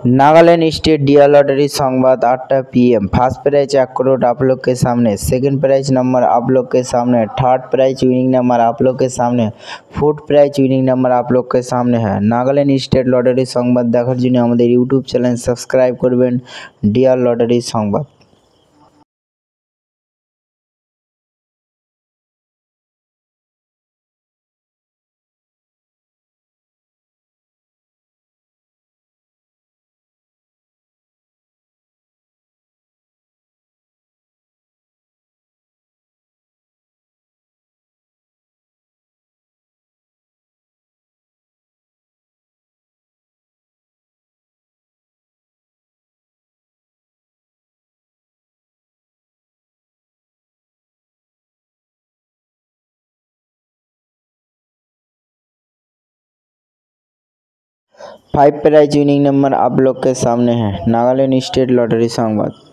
Nagaland state dear Lottery संवाद 8टा PM। First prize 1 crore आप लोग के सामने, सेकंड प्राइज नंबर आप लोग के सामने, थर्ड प्राइज विनिंग नंबर आप लोग के सामने, फोर्थ प्राइज विनिंग नंबर आप लोग के सामने है। नागालैंड स्टेट लॉटरी संवाद देखार जन्य आमादेर यूट्यूब चैनल सबस्क्राइब करबेन डियर लॉटरी संवाद। फाइव प्राइज विनिंग नंबर आप लोग के सामने है। नागालैंड स्टेट लॉटरी संवाद।